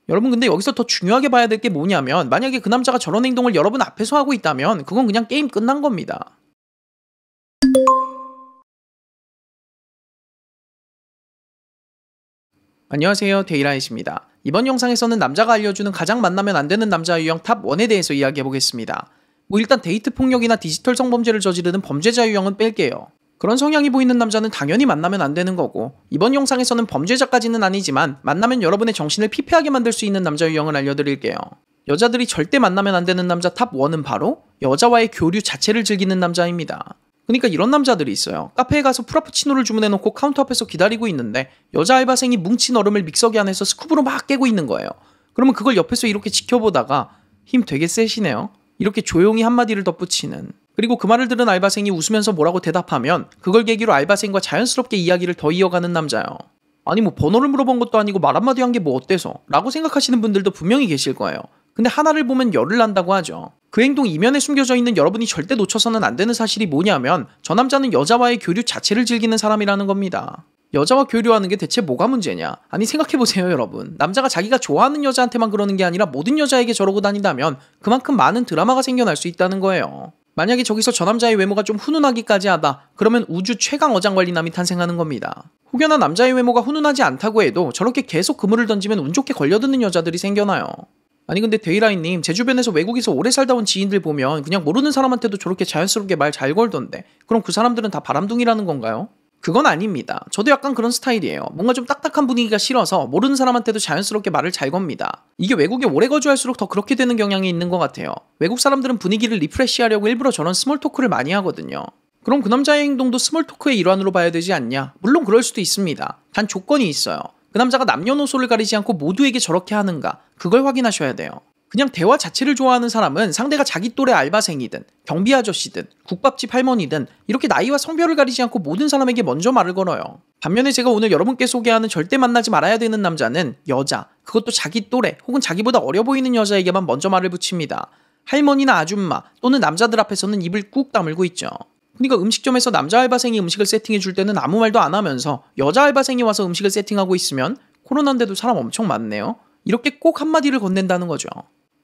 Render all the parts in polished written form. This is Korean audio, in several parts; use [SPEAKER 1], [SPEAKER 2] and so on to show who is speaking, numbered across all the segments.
[SPEAKER 1] 여러분 근데 여기서 더 중요하게 봐야 될 게 뭐냐면 만약에 그 남자가 저런 행동을 여러분 앞에서 하고 있다면 그건 그냥 게임 끝난 겁니다. 안녕하세요, 데이라잇입니다. 이번 영상에서는 남자가 알려주는 가장 만나면 안 되는 남자 유형 탑 1에 대해서 이야기해보겠습니다. 일단 데이트 폭력이나 디지털 성범죄를 저지르는 범죄자 유형은 뺄게요. 그런 성향이 보이는 남자는 당연히 만나면 안 되는 거고, 이번 영상에서는 범죄자까지는 아니지만 만나면 여러분의 정신을 피폐하게 만들 수 있는 남자 유형을 알려드릴게요. 여자들이 절대 만나면 안 되는 남자 탑 1은 바로 여자와의 교류 자체를 즐기는 남자입니다. 그러니까 이런 남자들이 있어요. 카페에 가서 프라푸치노를 주문해놓고 카운터 앞에서 기다리고 있는데 여자 알바생이 뭉친 얼음을 믹서기 안에서 스쿱으로 막 깨고 있는 거예요. 그러면 그걸 옆에서 이렇게 지켜보다가 힘 되게 세시네요. 이렇게 조용히 한마디를 덧붙이는. 그리고 그 말을 들은 알바생이 웃으면서 뭐라고 대답하면 그걸 계기로 알바생과 자연스럽게 이야기를 더 이어가는 남자요. 아니 뭐 번호를 물어본 것도 아니고 말 한마디 한 게 뭐 어때서? 라고 생각하시는 분들도 분명히 계실 거예요. 근데 하나를 보면 열을 난다고 하죠. 그 행동 이면에 숨겨져 있는 여러분이 절대 놓쳐서는 안 되는 사실이 뭐냐면 저 남자는 여자와의 교류 자체를 즐기는 사람이라는 겁니다. 여자와 교류하는 게 대체 뭐가 문제냐? 아니 생각해보세요 여러분. 남자가 자기가 좋아하는 여자한테만 그러는 게 아니라 모든 여자에게 저러고 다닌다면 그만큼 많은 드라마가 생겨날 수 있다는 거예요. 만약에 저기서 저 남자의 외모가 좀 훈훈하기까지 하다 그러면 우주 최강 어장관리남이 탄생하는 겁니다. 혹여나 남자의 외모가 훈훈하지 않다고 해도 저렇게 계속 그물을 던지면 운 좋게 걸려드는 여자들이 생겨나요. 아니 근데 데이라잇님, 제 주변에서 외국에서 오래 살다 온 지인들 보면 그냥 모르는 사람한테도 저렇게 자연스럽게 말 잘 걸던데 그럼 그 사람들은 다 바람둥이라는 건가요? 그건 아닙니다. 저도 약간 그런 스타일이에요. 뭔가 좀 딱딱한 분위기가 싫어서 모르는 사람한테도 자연스럽게 말을 잘 겁니다. 이게 외국에 오래 거주할수록 더 그렇게 되는 경향이 있는 것 같아요. 외국 사람들은 분위기를 리프레시하려고 일부러 저런 스몰 토크를 많이 하거든요. 그럼 그 남자의 행동도 스몰 토크의 일환으로 봐야 되지 않냐? 물론 그럴 수도 있습니다. 단 조건이 있어요. 그 남자가 남녀노소를 가리지 않고 모두에게 저렇게 하는가? 그걸 확인하셔야 돼요. 그냥 대화 자체를 좋아하는 사람은 상대가 자기 또래 알바생이든 경비 아저씨든 국밥집 할머니든 이렇게 나이와 성별을 가리지 않고 모든 사람에게 먼저 말을 걸어요. 반면에 제가 오늘 여러분께 소개하는 절대 만나지 말아야 되는 남자는 여자, 그것도 자기 또래 혹은 자기보다 어려 보이는 여자에게만 먼저 말을 붙입니다. 할머니나 아줌마 또는 남자들 앞에서는 입을 꾹 다물고 있죠. 그러니까 음식점에서 남자 알바생이 음식을 세팅해 줄 때는 아무 말도 안 하면서 여자 알바생이 와서 음식을 세팅하고 있으면 코로나인데도 사람 엄청 많네요. 이렇게 꼭 한마디를 건넨다는 거죠.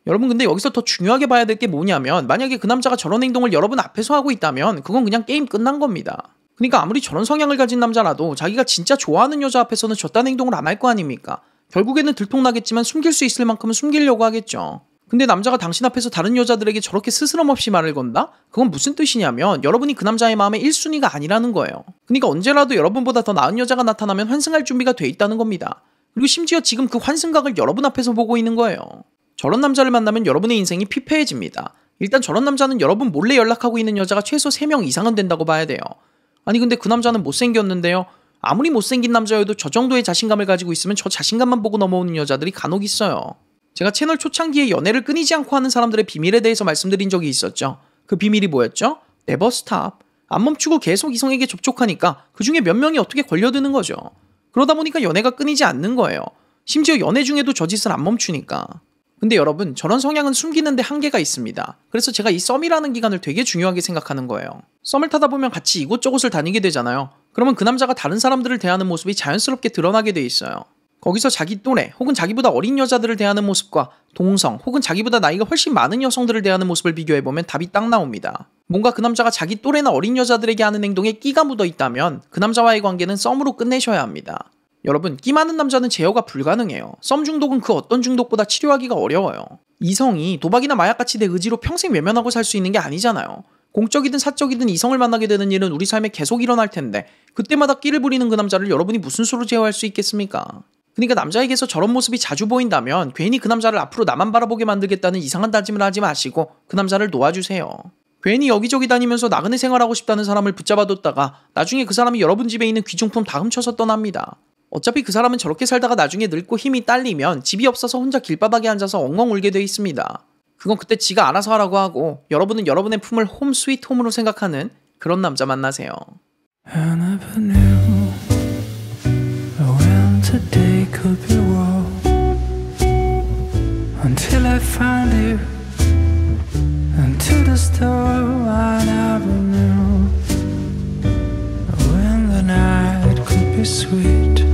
[SPEAKER 1] 여러분 근데 여기서 더 중요하게 봐야 될 게 뭐냐면 만약에 그 남자가 저런 행동을 여러분 앞에서 하고 있다면 그건 그냥 게임 끝난 겁니다. 그러니까 아무리 저런 성향을 가진 남자라도 자기가 진짜 좋아하는 여자 앞에서는 저딴 행동을 안 할 거 아닙니까? 결국에는 들통나겠지만 숨길 수 있을 만큼은 숨기려고 하겠죠. 근데 남자가 당신 앞에서 다른 여자들에게 저렇게 스스럼 없이 말을 건다? 그건 무슨 뜻이냐면 여러분이 그 남자의 마음의 1순위가 아니라는 거예요. 그러니까 언제라도 여러분보다 더 나은 여자가 나타나면 환승할 준비가 돼 있다는 겁니다. 그리고 심지어 지금 그 환승각을 여러분 앞에서 보고 있는 거예요. 저런 남자를 만나면 여러분의 인생이 피폐해집니다. 일단 저런 남자는 여러분 몰래 연락하고 있는 여자가 최소 3명 이상은 된다고 봐야 돼요. 아니 근데 그 남자는 못생겼는데요. 아무리 못생긴 남자여도 저 정도의 자신감을 가지고 있으면 저 자신감만 보고 넘어오는 여자들이 간혹 있어요. 제가 채널 초창기에 연애를 끊이지 않고 하는 사람들의 비밀에 대해서 말씀드린 적이 있었죠. 그 비밀이 뭐였죠? 네버 스탑. 안 멈추고 계속 이성에게 접촉하니까 그 중에 몇 명이 어떻게 걸려드는 거죠. 그러다 보니까 연애가 끊이지 않는 거예요. 심지어 연애 중에도 저 짓을 안 멈추니까. 근데 여러분 저런 성향은 숨기는데 한계가 있습니다. 그래서 제가 이 썸이라는 기간을 되게 중요하게 생각하는 거예요. 썸을 타다 보면 같이 이곳저곳을 다니게 되잖아요. 그러면 그 남자가 다른 사람들을 대하는 모습이 자연스럽게 드러나게 돼 있어요. 거기서 자기 또래 혹은 자기보다 어린 여자들을 대하는 모습과 동성 혹은 자기보다 나이가 훨씬 많은 여성들을 대하는 모습을 비교해보면 답이 딱 나옵니다. 뭔가 그 남자가 자기 또래나 어린 여자들에게 하는 행동에 끼가 묻어 있다면 그 남자와의 관계는 썸으로 끝내셔야 합니다. 여러분 끼 많은 남자는 제어가 불가능해요. 썸 중독은 그 어떤 중독보다 치료하기가 어려워요. 이성이 도박이나 마약같이 내 의지로 평생 외면하고 살 수 있는 게 아니잖아요. 공적이든 사적이든 이성을 만나게 되는 일은 우리 삶에 계속 일어날 텐데 그때마다 끼를 부리는 그 남자를 여러분이 무슨 수로 제어할 수 있겠습니까? 그러니까 남자에게서 저런 모습이 자주 보인다면 괜히 그 남자를 앞으로 나만 바라보게 만들겠다는 이상한 다짐을 하지 마시고 그 남자를 놓아주세요. 괜히 여기저기 다니면서 나그네 생활하고 싶다는 사람을 붙잡아뒀다가 나중에 그 사람이 여러분 집에 있는 귀중품 다 훔쳐서 떠납니다. 어차피 그 사람은 저렇게 살다가 나중에 늙고 힘이 딸리면 집이 없어서 혼자 길바닥에 앉아서 엉엉 울게 돼 있습니다. 그건 그때 지가 알아서 하라고 하고 여러분은 여러분의 품을 홈 스위트 홈으로 생각하는 그런 남자 만나세요.
[SPEAKER 2] Today could be wrong until I find you into the store I never knew when the night could be sweet.